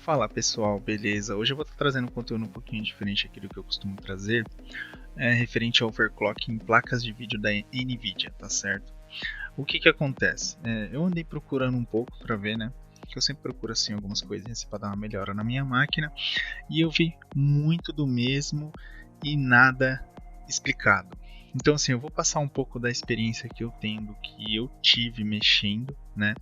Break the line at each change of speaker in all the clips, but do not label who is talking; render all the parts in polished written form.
Fala pessoal, beleza? Hoje eu vou estar trazendo um conteúdo um pouquinho diferente aqui do que eu costumo trazer, referente ao overclock em placas de vídeo da Nvidia, tá certo? O que acontece? Eu andei procurando um pouco para ver, né? Que eu sempre procuro assim algumas coisinhas para dar uma melhora na minha máquina, e eu vi muito do mesmo e nada explicado. Então assim, eu vou passar um pouco da experiência que eu tenho, do que eu tive mexendo, né?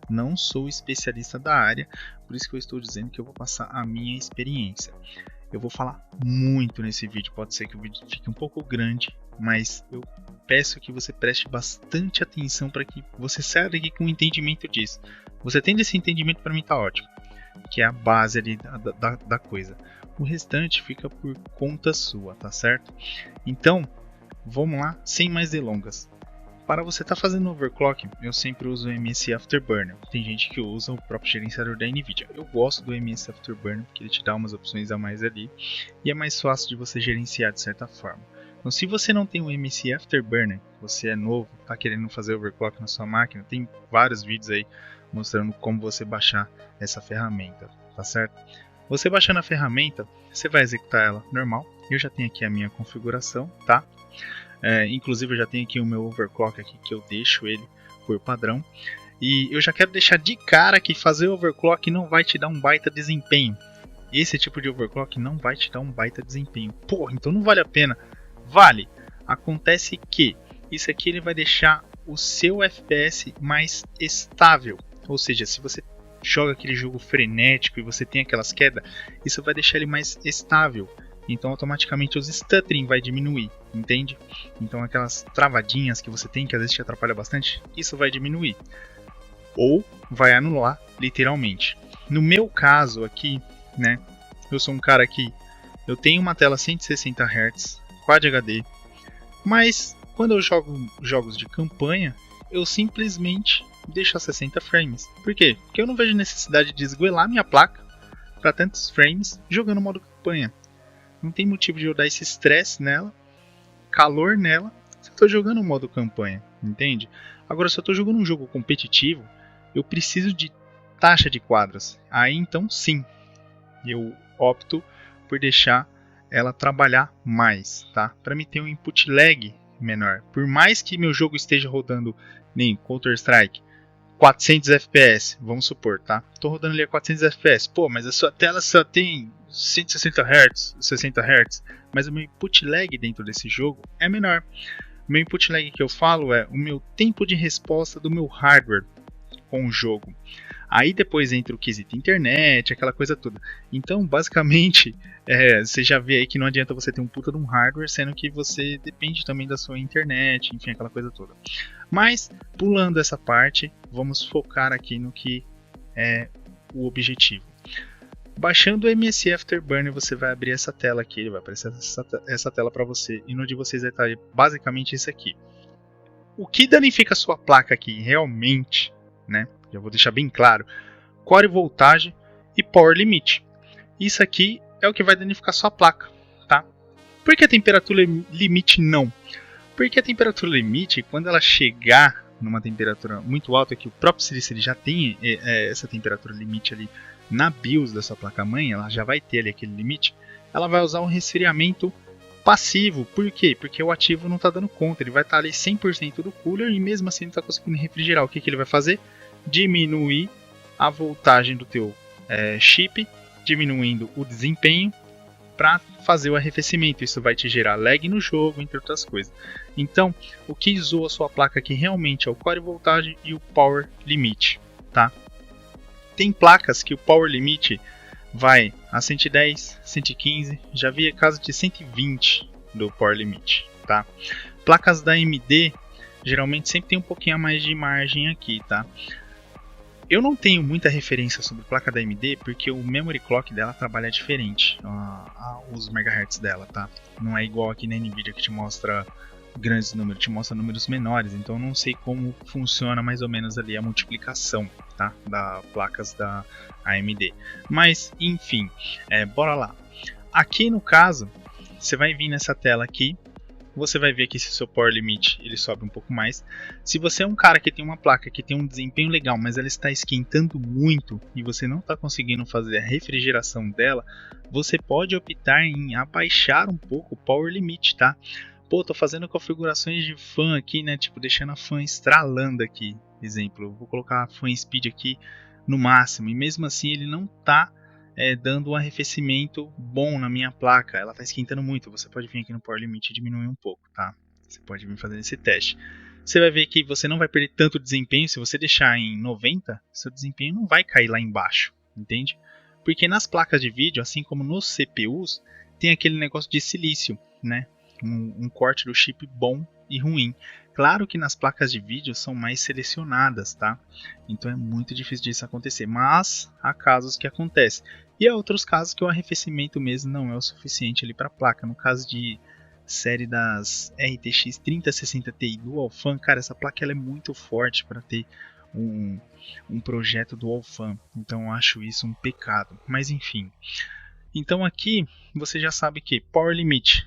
Não sou especialista da área, por isso que eu estou dizendo que eu vou passar a minha experiência. Eu vou falar muito nesse vídeo, pode ser que o vídeo fique um pouco grande, mas eu peço que você preste bastante atenção para que você saia daqui com o entendimento disso. Você tendo esse entendimento, para mim tá ótimo, que é a base ali da coisa. O restante fica por conta sua, tá certo? Então, vamos lá, sem mais delongas. Para você estar fazendo overclock, eu sempre uso o MS Afterburner. Tem gente que usa o próprio gerenciador da Nvidia. Eu gosto do MS Afterburner porque ele te dá umas opções a mais ali e é mais fácil de você gerenciar de certa forma. Então, se você não tem o MS Afterburner, você é novo, está querendo fazer overclock na sua máquina, tem vários vídeos aí mostrando como você baixar essa ferramenta, tá certo? Você baixando a ferramenta, você vai executar ela normal. Eu já tenho aqui a minha configuração, tá? Inclusive eu já tenho aqui o meu overclock aqui, que eu deixo ele por padrão. E eu já quero deixar de cara que fazer overclock não vai te dar um baita desempenho. Esse tipo de overclock não vai te dar um baita desempenho. Porra, então não vale a pena. Vale! Acontece que isso aqui ele vai deixar o seu FPS mais estável. Ou seja, se você joga aquele jogo frenético e você tem aquelas quedas, isso vai deixar ele mais estável. Então automaticamente os stuttering vai diminuir, entende? Então aquelas travadinhas que você tem, que às vezes te atrapalha bastante, isso vai diminuir. Ou vai anular, literalmente. No meu caso aqui, né, eu sou um cara que eu tenho uma tela 160 Hz, Quad HD, mas quando eu jogo jogos de campanha, eu simplesmente deixo a 60 frames. Por quê? Porque eu não vejo necessidade de esgoelar minha placa para tantos frames jogando modo campanha. Não tem motivo de eu dar esse estresse nela, calor nela, se eu estou jogando o modo campanha, entende? Agora, se eu estou jogando um jogo competitivo, eu preciso de taxa de quadros. Aí então sim, eu opto por deixar ela trabalhar mais, tá? Para me ter um input lag menor. Por mais que meu jogo esteja rodando nem Counter-Strike 400 FPS, vamos supor, tá? Tô rodando ali a 400 FPS. Pô, mas a sua tela só tem 160 Hz, 60 Hz, mas o meu input lag dentro desse jogo é menor. O meu input lag que eu falo é o meu tempo de resposta do meu hardware com o jogo. Aí depois entra o quesito internet, aquela coisa toda. Então, basicamente, você já vê aí que não adianta você ter um puta de um hardware, sendo que você depende também da sua internet, enfim, aquela coisa toda. Mas, pulando essa parte, vamos focar aqui no que é o objetivo. Baixando o MS Afterburner, você vai abrir essa tela aqui, ele vai aparecer essa tela para você, e no de vocês vai estar basicamente isso aqui. O que danifica a sua placa aqui realmente, né? Já vou deixar bem claro: core voltagem e power limit. Isso aqui é o que vai danificar sua placa, tá? Por que a temperatura limite não? Porque a temperatura limite, quando ela chegar numa temperatura muito alta, que o próprio Silice já tem essa temperatura limite ali na BIOS da sua placa-mãe, ela já vai ter ali aquele limite, ela vai usar um resfriamento passivo. Por quê? Porque o ativo não está dando conta, ele vai estar ali 100% do cooler e mesmo assim não está conseguindo refrigerar. O que ele vai fazer? Diminuir a voltagem do teu chip, diminuindo o desempenho para fazer o arrefecimento. Isso vai te gerar lag no jogo, entre outras coisas. Então, o que zoa a sua placa aqui realmente é o core voltagem e o power limit, tá? Tem placas que o power limit vai a 110, 115, já vi caso de 120 do power limit, tá? Placas da AMD geralmente sempre tem um pouquinho a mais de margem aqui, tá? Eu não tenho muita referência sobre placa da AMD porque o memory clock dela trabalha diferente, os megahertz dela, tá? Não é igual aqui na Nvidia que te mostra grandes números, te mostra números menores, então eu não sei como funciona mais ou menos ali a multiplicação, tá? Das placas da AMD. Mas, enfim, bora lá. Aqui no caso, você vai vir nessa tela aqui, você vai ver que se o seu Power Limit ele sobe um pouco mais. Se você é um cara que tem uma placa que tem um desempenho legal, mas ela está esquentando muito e você não está conseguindo fazer a refrigeração dela, você pode optar em abaixar um pouco o Power Limit, tá? Pô, tô fazendo configurações de fan aqui, né? Tipo, deixando a fan estralando aqui. Exemplo, vou colocar a fan speed aqui no máximo. E mesmo assim ele não tá dando um arrefecimento bom na minha placa. Ela tá esquentando muito. Você pode vir aqui no Power Limit e diminuir um pouco, tá? Você pode vir fazer esse teste. Você vai ver que você não vai perder tanto desempenho. Se você deixar em 90, seu desempenho não vai cair lá embaixo. Entende? Porque nas placas de vídeo, assim como nos CPUs, tem aquele negócio de silício, né? Um corte do chip bom e ruim. Claro que nas placas de vídeo são mais selecionadas, tá? Então é muito difícil disso acontecer, mas há casos que acontece. E há outros casos que o arrefecimento mesmo não é o suficiente ali para a placa. No caso de série das RTX 3060 Ti Dual Fan, cara, essa placa ela é muito forte para ter um projeto Dual Fan. Então eu acho isso um pecado. Mas enfim. Então aqui você já sabe que Power Limit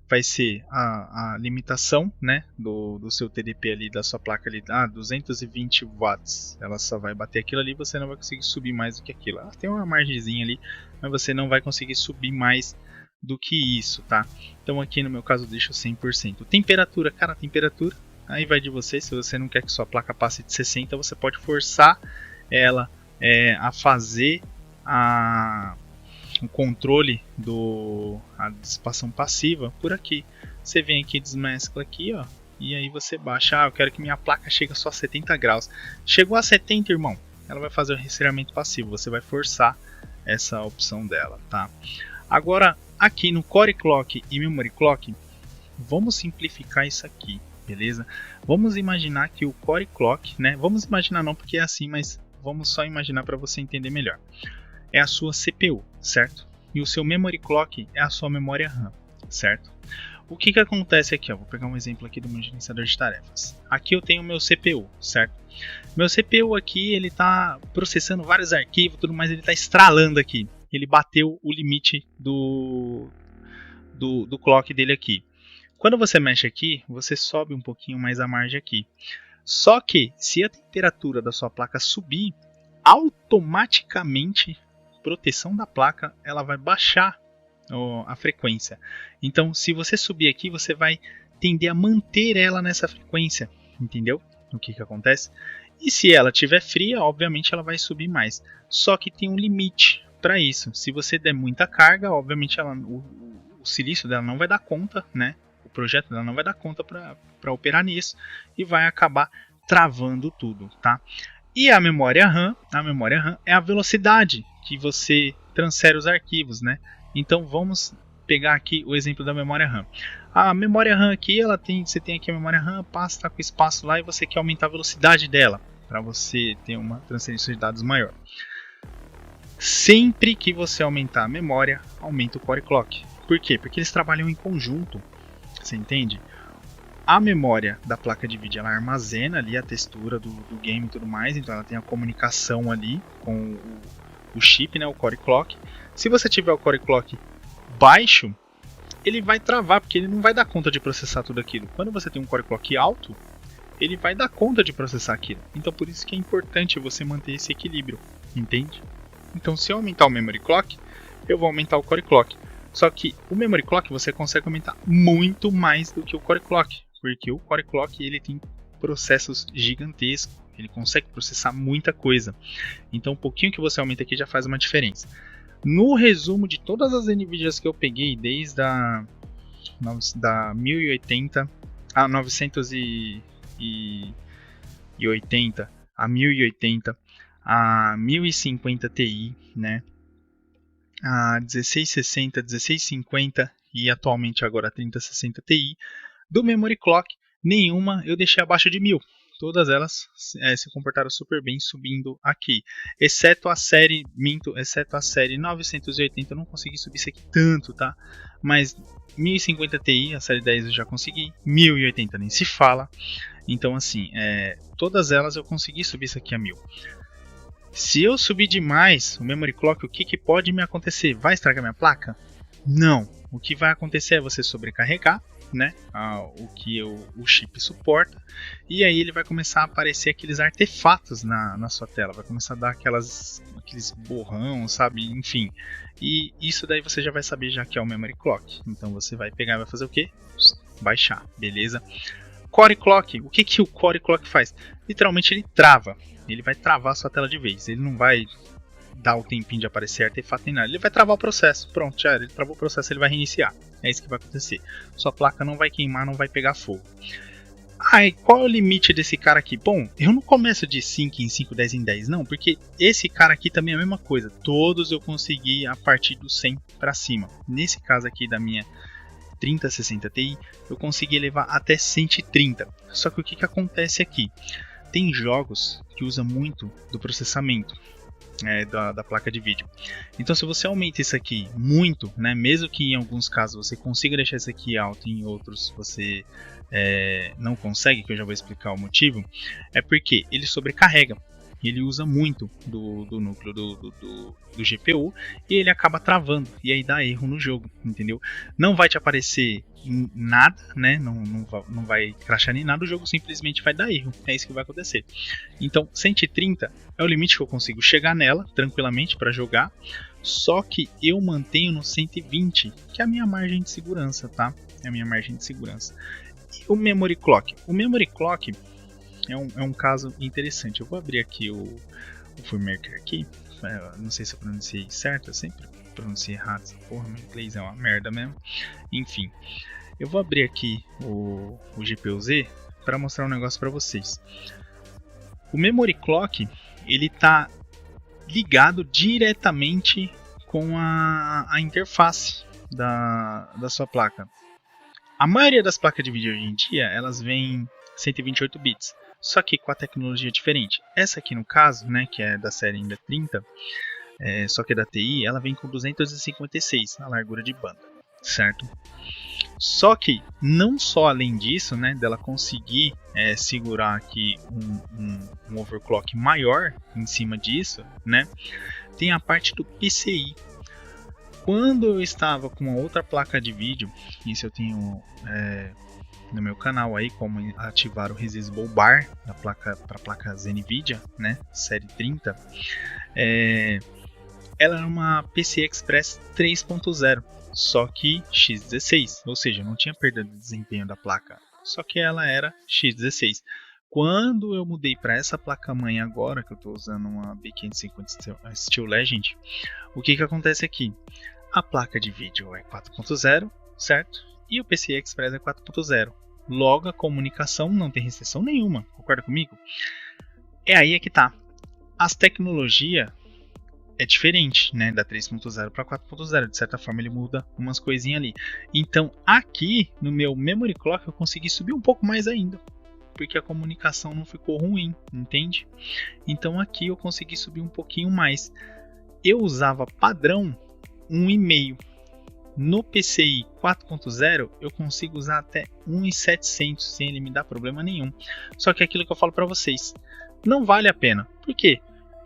vai ser a limitação, né, do seu TDP ali, da sua placa ali, 220 watts, ela só vai bater aquilo ali, você não vai conseguir subir mais do que aquilo. Ela tem uma margenzinha ali, mas você não vai conseguir subir mais do que isso, tá? Então aqui no meu caso eu deixo 100%. Temperatura, cara, temperatura, aí vai de você, se você não quer que sua placa passe de 60, você pode forçar ela a fazer o controle a dissipação passiva por aqui. Você vem aqui, desmescla aqui, ó, e aí você baixa. Eu quero que minha placa chegue só a 70 graus. Chegou a 70, irmão, ela vai fazer o resfriamento passivo. Você vai forçar essa opção dela, tá? Agora, aqui no Core Clock e Memory Clock, vamos simplificar isso aqui, beleza? Vamos imaginar que o Core Clock, né? Vamos imaginar não porque é assim, mas vamos só imaginar para você entender melhor. É a sua CPU, certo? E o seu Memory Clock é a sua memória RAM, certo? O que acontece aqui? Ó, vou pegar um exemplo aqui do meu gerenciador de tarefas. Aqui eu tenho o meu CPU, certo? Meu CPU aqui, ele está processando vários arquivos, tudo mais, ele está estralando aqui. Ele bateu o limite do clock dele aqui. Quando você mexe aqui, você sobe um pouquinho mais a margem aqui. Só que, se a temperatura da sua placa subir, automaticamente proteção da placa ela vai baixar a frequência. Então, se você subir aqui, você vai tender a manter ela nessa frequência, entendeu? O que acontece? E se ela estiver fria, obviamente ela vai subir mais. Só que tem um limite para isso. Se você der muita carga, obviamente o silício dela não vai dar conta, né? O projeto dela não vai dar conta para operar nisso e vai acabar travando tudo, tá? E a memória RAM é a velocidade que você transfere os arquivos, né? Então vamos pegar aqui o exemplo da memória RAM. A memória RAM aqui, você tem aqui a memória RAM, está com espaço lá e você quer aumentar a velocidade dela para você ter uma transferência de dados maior. Sempre que você aumentar a memória, aumenta o Core Clock. Por quê? Porque eles trabalham em conjunto, você entende? A memória da placa de vídeo ela armazena ali a textura do game e tudo mais, então ela tem a comunicação ali com o chip, né, o Core Clock. Se você tiver o Core Clock baixo, ele vai travar, porque ele não vai dar conta de processar tudo aquilo. Quando você tem um Core Clock alto, ele vai dar conta de processar aquilo. Então por isso que é importante você manter esse equilíbrio, entende? Então se eu aumentar o Memory Clock, eu vou aumentar o Core Clock. Só que o Memory Clock você consegue aumentar muito mais do que o Core Clock, porque o Core Clock ele tem processos gigantescos, ele consegue processar muita coisa. Então um pouquinho que você aumenta aqui já faz uma diferença. No resumo de todas as NVIDIAs que eu peguei, desde da 1080 a 980, a 1080, a 1050 Ti, né? A 1660, 1650 e atualmente agora a 3060 Ti, do Memory Clock, nenhuma eu deixei abaixo de 1000. Todas elas se comportaram super bem subindo aqui, exceto a série 980, eu não consegui subir isso aqui tanto, tá? Mas 1050 Ti, a série 10 eu já consegui, 1080 nem se fala. Então assim, todas elas eu consegui subir isso aqui a 1000. Se eu subir demais o Memory Clock, o que pode me acontecer? Vai estragar minha placa? Não. O que vai acontecer é você sobrecarregar né, o que o chip suporta, e aí ele vai começar a aparecer aqueles artefatos na sua tela, vai começar a dar aqueles borrão, sabe, enfim, e isso daí você já vai saber já que é o Memory Clock. Então você vai pegar e vai fazer o que? Baixar, beleza? Core Clock, o que o Core Clock faz? Literalmente ele trava, ele vai travar a sua tela de vez, ele não vai dar o tempinho de aparecer artefato nem nada, ele vai travar o processo, pronto, já era, ele travou o processo, ele vai reiniciar, é isso que vai acontecer, sua placa não vai queimar, não vai pegar fogo. Qual é o limite desse cara aqui? Bom, eu não começo de 5 em 5, 10 em 10 não, porque esse cara aqui também é a mesma coisa, todos eu consegui a partir do 100 para cima, nesse caso aqui da minha 3060 Ti, eu consegui levar até 130, só que o que acontece aqui? Tem jogos que usam muito do processamento da placa de vídeo. Então se você aumenta isso aqui muito, né, mesmo que em alguns casos você consiga deixar isso aqui alto e em outros você não consegue, que eu já vou explicar o motivo, é porque ele sobrecarrega. Ele usa muito do núcleo do GPU e ele acaba travando, e aí dá erro no jogo, entendeu? Não vai te aparecer nada, né? Não vai crashar nem nada, o jogo simplesmente vai dar erro, é isso que vai acontecer. Então 130 é o limite que eu consigo chegar nela tranquilamente para jogar, só que eu mantenho no 120, que é a minha margem de segurança, tá? É a minha margem de segurança. E o Memory Clock? O Memory Clock é um caso interessante. Eu vou abrir aqui o FileMaker aqui. Não sei se eu pronunciei certo, eu sempre pronunciei errado essa porra, meu inglês é uma merda mesmo. Enfim, eu vou abrir aqui o GPU-Z para mostrar um negócio para vocês. O Memory Clock, ele está ligado diretamente com a interface da sua placa. A maioria das placas de vídeo hoje em dia, elas vêm 128 bits. Só que com a tecnologia diferente. Essa aqui no caso, né, que é da série ainda 30, só que da TI, ela vem com 256 na largura de banda, certo? Só que não só além disso, né, dela conseguir segurar aqui um overclock maior em cima disso, né, tem a parte do PCI. Quando eu estava com uma outra placa de vídeo, isso eu tenho no meu canal aí, como ativar o Resisble Bar para placas NVIDIA, né, série 30, ela era uma PCI Express 3.0, só que X16, ou seja, não tinha perda de desempenho da placa, só que ela era X16. Quando eu mudei para essa placa-mãe agora, que eu estou usando uma B550 Steel Legend, o que acontece aqui? A placa de vídeo é 4.0, certo? E o PCI Express é 4.0. Logo, a comunicação não tem restrição nenhuma, concorda comigo? É aí que tá. As tecnologias é diferente, né, da 3.0 para 4.0, de certa forma ele muda umas coisinhas ali. Então aqui no meu Memory Clock eu consegui subir um pouco mais ainda, porque a comunicação não ficou ruim, entende? Então aqui eu consegui subir um pouquinho mais. Eu usava padrão 1,5. No PCI 4.0 eu consigo usar até 1.700 sem ele me dar problema nenhum. Só que é aquilo que eu falo para vocês, não vale a pena. Por quê?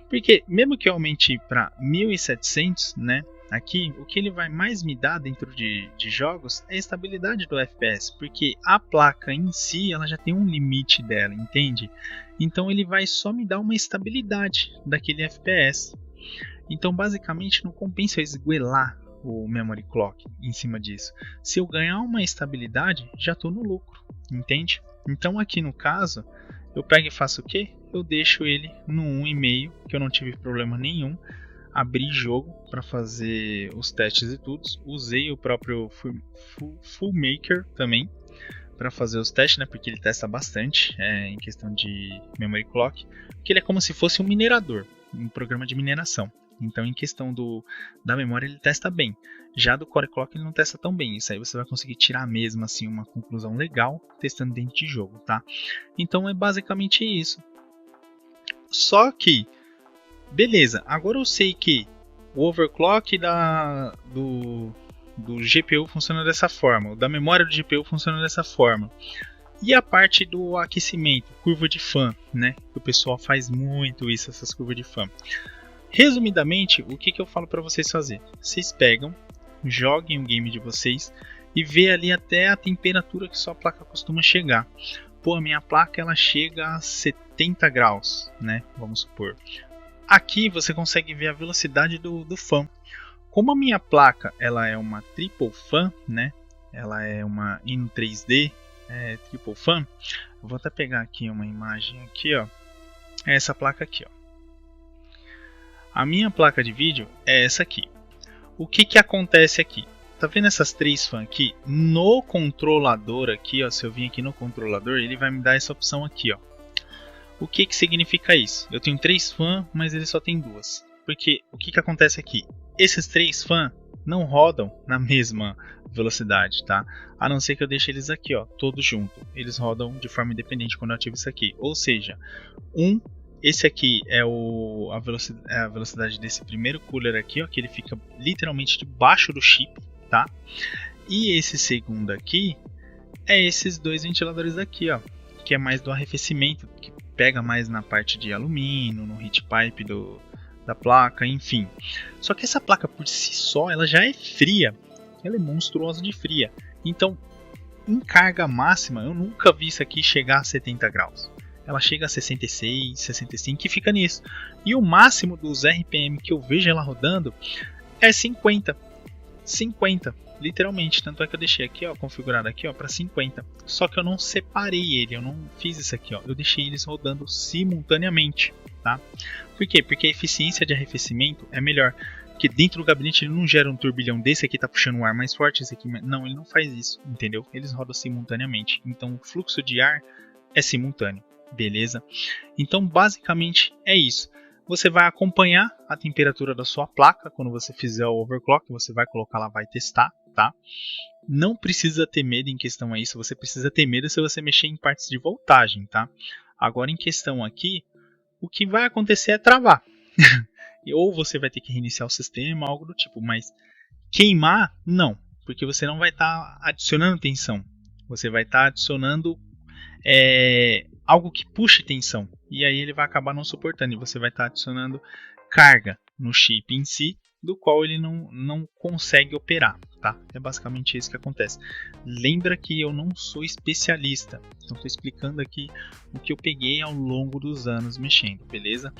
Porque mesmo que eu aumente para 1.700, né, aqui o que ele vai mais me dar dentro de jogos é a estabilidade do FPS, porque a placa em si ela já tem um limite dela, entende? Então ele vai só me dar uma estabilidade daquele FPS. Então basicamente não compensa eu esguelar o Memory Clock em cima disso. Se eu ganhar uma estabilidade, já estou no lucro, entende? Então aqui no caso, eu pego e faço o que? Eu deixo ele no 1,5, que eu não tive problema nenhum. Abri jogo para fazer os testes e tudo. Usei o próprio FileMaker também para fazer os testes, né? Porque ele testa bastante em questão de Memory Clock, porque ele é como se fosse um minerador, um programa de mineração. Então, em questão da memória, ele testa bem. Já do Core Clock, ele não testa tão bem. Isso aí você vai conseguir tirar mesmo assim uma conclusão legal testando dentro de jogo, tá? Então, é basicamente isso. Só que, beleza, agora eu sei que o overclock do GPU funciona dessa forma, o da memória do GPU funciona dessa forma. E a parte do aquecimento, curva de fan, né? O pessoal faz muito isso, essas curvas de fan. Resumidamente, o que eu falo para vocês fazer? Vocês pegam, joguem o game de vocês e ver ali até a temperatura que sua placa costuma chegar. Pô, a minha placa ela chega a 70 graus, né? Vamos supor. Aqui você consegue ver a velocidade do fan. Como a minha placa ela é uma triple fan, né? Ela é uma Ino 3D triple fan. Eu vou até pegar aqui uma imagem aqui, ó. É essa placa aqui, ó. A minha placa de vídeo é essa aqui. O que acontece aqui? Tá vendo essas 3 fãs aqui? No controlador aqui, ó, se eu vim aqui no controlador, ele vai me dar essa opção aqui, ó. O que significa isso? Eu tenho 3 fãs, mas ele só tem 2. Porque o que acontece aqui? Esses 3 fãs não rodam na mesma velocidade, tá? A não ser que eu deixe eles aqui, ó, todos juntos. Eles rodam de forma independente quando eu ativo isso aqui. Ou seja, esse aqui é a velocidade desse primeiro cooler aqui, ó, que ele fica literalmente debaixo do chip, tá? E esse segundo aqui é esses 2 ventiladores aqui, ó, que é mais do arrefecimento, que pega mais na parte de alumínio, no heat pipe da placa, enfim. Só que essa placa por si só, ela já é fria, ela é monstruosa de fria. Então, em carga máxima, eu nunca vi isso aqui chegar a 70 graus. Ela chega a 66, 65 e fica nisso. E o máximo dos RPM que eu vejo ela rodando é 50. 50, literalmente. Tanto é que eu deixei aqui, ó, configurado aqui, ó, para 50. Só que eu não separei ele, eu não fiz isso aqui, ó. Eu deixei eles rodando simultaneamente, tá? Por quê? Porque a eficiência de arrefecimento é melhor. Porque dentro do gabinete ele não gera um turbilhão desse aqui tá puxando um ar mais forte, esse aqui não, ele não faz isso, entendeu? Eles rodam simultaneamente. Então o fluxo de ar é simultâneo. Beleza? Então basicamente é isso. Você vai acompanhar a temperatura da sua placa quando você fizer o overclock, você vai colocar lá, vai testar, tá? Não precisa ter medo em questão a isso, você precisa ter medo se você mexer em partes de voltagem, tá? Agora em questão aqui, o que vai acontecer é travar. Ou você vai ter que reiniciar o sistema, algo do tipo, mas queimar, não, porque você não vai estar adicionando tensão, você vai estar adicionando algo que puxe tensão, e aí ele vai acabar não suportando, e você vai estar adicionando carga no chip em si, do qual ele não consegue operar, tá? É basicamente isso que acontece. Lembra que eu não sou especialista, então estou explicando aqui o que eu peguei ao longo dos anos mexendo, beleza?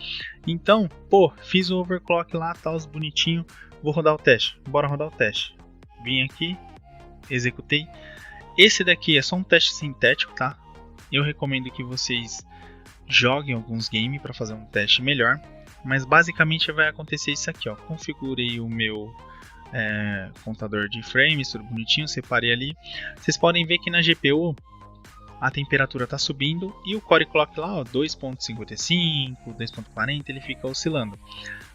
Então, pô, fiz o overclock lá, tá os bonitinho, vou rodar o teste, bora rodar o teste. Vim aqui, executei. Esse daqui é só um teste sintético, tá? Eu recomendo que vocês joguem alguns games para fazer um teste melhor, mas basicamente vai acontecer isso aqui, ó. Configurei o meu contador de frames, tudo bonitinho, separei ali. Vocês podem ver que na GPU a temperatura está subindo e o core clock lá, 2.55, 2.40, ele fica oscilando.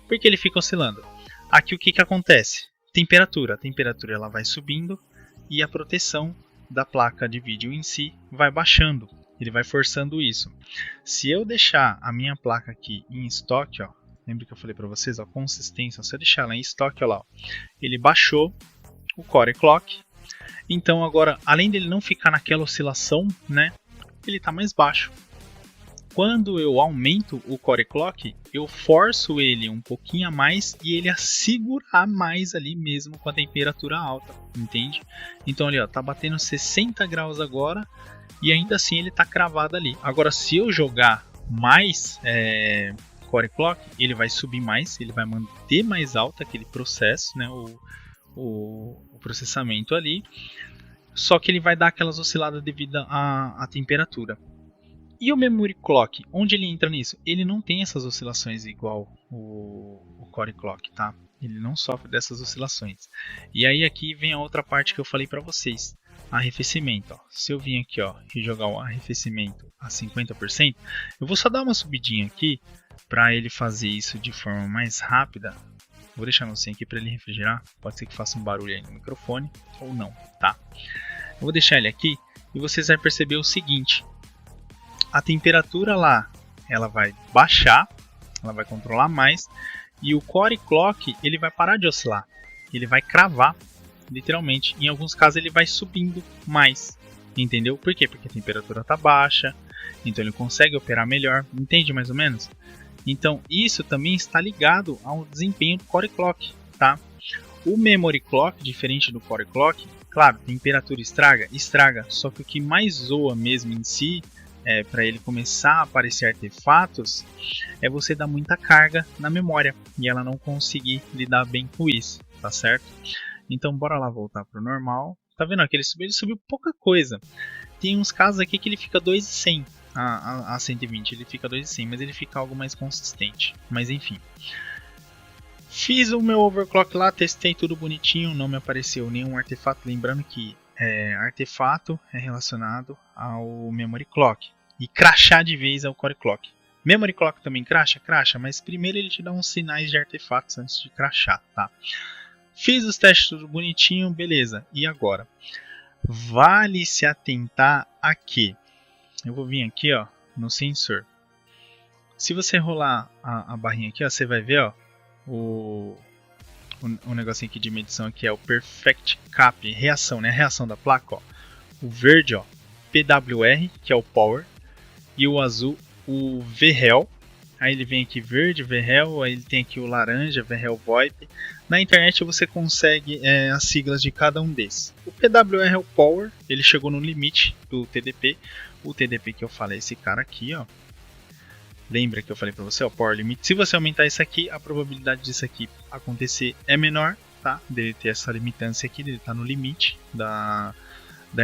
Por que ele fica oscilando? Aqui o que acontece? A temperatura ela vai subindo e a proteção da placa de vídeo em si vai baixando. Ele vai forçando isso. Se eu deixar a minha placa aqui em estoque, ó, lembra que eu falei para vocês, ó, consistência, se eu deixar ela em estoque, ó lá, ó, ele baixou o core clock. Então agora, além dele não ficar naquela oscilação, né, ele está mais baixo. Quando eu aumento o core clock, eu forço ele um pouquinho a mais e ele a segurar mais ali mesmo com a temperatura alta, entende? Então ali, ó, tá batendo 60 graus agora e ainda assim ele tá cravado ali. Agora se eu jogar mais core clock, ele vai subir mais, ele vai manter mais alto aquele processo, né, o processamento ali, só que ele vai dar aquelas osciladas devido à temperatura. E o memory clock, onde ele entra nisso? Ele não tem essas oscilações igual o core clock, tá? Ele não sofre dessas oscilações. E aí aqui vem a outra parte que eu falei para vocês, arrefecimento. Ó. Se eu vim aqui, ó, e jogar o arrefecimento a 50%, eu vou só dar uma subidinha aqui para ele fazer isso de forma mais rápida. Vou deixar no 100 aqui para ele refrigerar. Pode ser que faça um barulho aí no microfone ou não, tá? Eu vou deixar ele aqui e vocês vão perceber o seguinte. A temperatura lá, ela vai baixar, ela vai controlar mais, e o core clock ele vai parar de oscilar, ele vai cravar, literalmente. Em alguns casos ele vai subindo mais, entendeu? Por quê? Porque a temperatura está baixa, então ele consegue operar melhor, entende mais ou menos? Então isso também está ligado ao desempenho do core clock, tá? O memory clock, diferente do core clock, Claro, temperatura estraga? Estraga, só que o que mais zoa mesmo em si, para ele começar a aparecer artefatos, é você dar muita carga na memória e ela não conseguir lidar bem com isso, tá certo? Então bora lá voltar pro normal. Tá vendo aqui? Ele subiu pouca coisa. Tem uns casos aqui que ele fica 2.100 a 120, ele fica 2.100, mas ele fica algo mais consistente. Mas enfim. Fiz o meu overclock lá, testei tudo bonitinho, não me apareceu nenhum artefato. Lembrando que artefato é relacionado ao memory clock. E crashar de vez é o core clock. Memory clock também crasha, mas primeiro ele te dá uns sinais de artefatos antes de crashar, tá? Fiz os testes tudo bonitinho, beleza. E agora? Vale se atentar aqui. Eu vou vir aqui, ó, no sensor. Se você rolar a barrinha aqui, ó, você vai ver, ó, o negocinho aqui de medição aqui é o Perfect Cap, reação, né? A reação da placa, ó. O verde, ó, PWR, que é o Power, e o azul, o VREL. Aí ele vem aqui verde, VREL, aí ele tem aqui o laranja, VREL VoIP. Na internet você consegue as siglas de cada um desses. O PWR é o Power, ele chegou no limite do TDP. O TDP que eu falei é esse cara aqui, ó. Lembra que eu falei para você, ó, Power Limit. Se você aumentar isso aqui, a probabilidade disso aqui acontecer é menor, tá? Dele ter essa limitância aqui, dele estar no limite da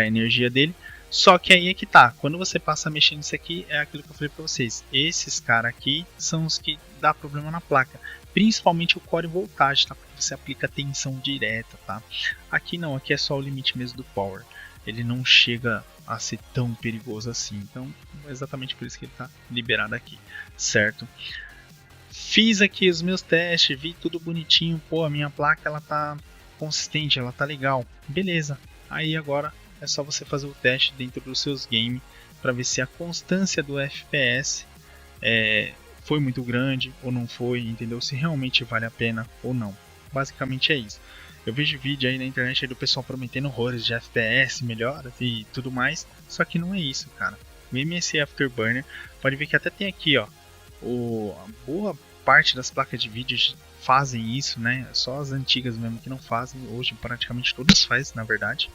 energia dele. Só que aí é que tá, quando você passa a mexer nisso aqui, é aquilo que eu falei pra vocês. Esses caras aqui são os que dá problema na placa. Principalmente o core voltage, tá? Porque você aplica tensão direta, tá? Aqui não, aqui é só o limite mesmo do power. Ele não chega a ser tão perigoso assim. Então, é exatamente por isso que ele tá liberado aqui, certo? Fiz aqui os meus testes, vi tudo bonitinho. Pô, a minha placa, ela tá consistente, ela tá legal. Beleza. Aí agora é só você fazer o teste dentro dos seus games para ver se a constância do FPS foi muito grande ou não foi, entendeu? Se realmente vale a pena ou não. Basicamente é isso. Eu vejo vídeo aí na internet aí do pessoal prometendo horrores de FPS, melhoras e tudo mais, só que não é isso, cara. O MSI Afterburner, pode ver que até tem aqui, ó, a boa parte das placas de vídeo fazem isso, né? Só as antigas mesmo que não fazem. Hoje praticamente todas fazem, na verdade.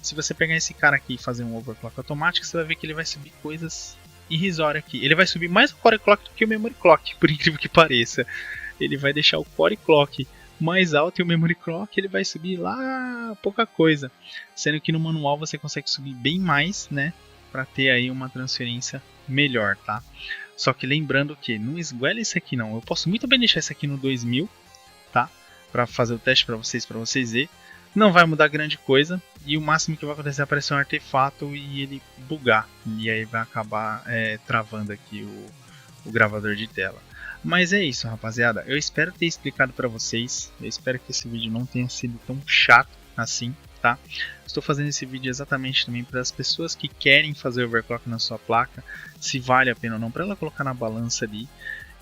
Se você pegar esse cara aqui e fazer um overclock automático, você vai ver que ele vai subir coisas irrisórias aqui. Ele vai subir mais o core clock do que o memory clock, por incrível que pareça. Ele vai deixar o core clock mais alto e o memory clock ele vai subir lá pouca coisa. Sendo que no manual você consegue subir bem mais, né? Para ter aí uma transferência melhor, tá? Só que lembrando que não esguela isso aqui não. Eu posso muito bem deixar isso aqui no 2000, tá? Para fazer o teste para vocês verem. Não vai mudar grande coisa. E o máximo que vai acontecer é aparecer um artefato e ele bugar. E aí vai acabar travando aqui o gravador de tela. Mas é isso, rapaziada. Eu espero ter explicado para vocês. Eu espero que esse vídeo não tenha sido tão chato assim, tá? Estou fazendo esse vídeo exatamente também para as pessoas que querem fazer overclock na sua placa, se vale a pena ou não, para ela colocar na balança ali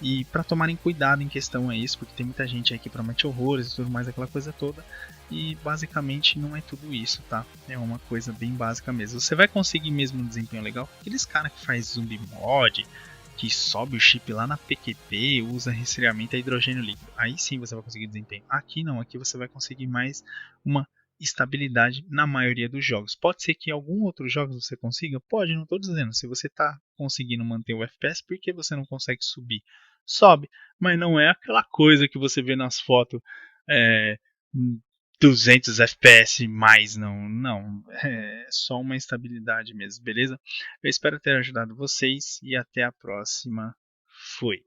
e para tomarem cuidado em questão a isso, porque tem muita gente aí que promete horrores e tudo mais, aquela coisa toda, e basicamente não é tudo isso, tá? É uma coisa bem básica mesmo. Você vai conseguir mesmo um desempenho legal, aqueles caras que faz zumbi mod, que sobe o chip lá na PQP, usa resfriamento a hidrogênio líquido, aí sim você vai conseguir desempenho. Aqui não, aqui você vai conseguir mais uma estabilidade na maioria dos jogos. Pode ser que em algum outro jogo você consiga? Pode, não estou dizendo. Se você está conseguindo manter o FPS, por que você não consegue subir? Sobe, mas não é aquela coisa que você vê nas fotos 200 FPS mais, não. É só uma estabilidade mesmo, beleza? Eu espero ter ajudado vocês e até a próxima. Fui!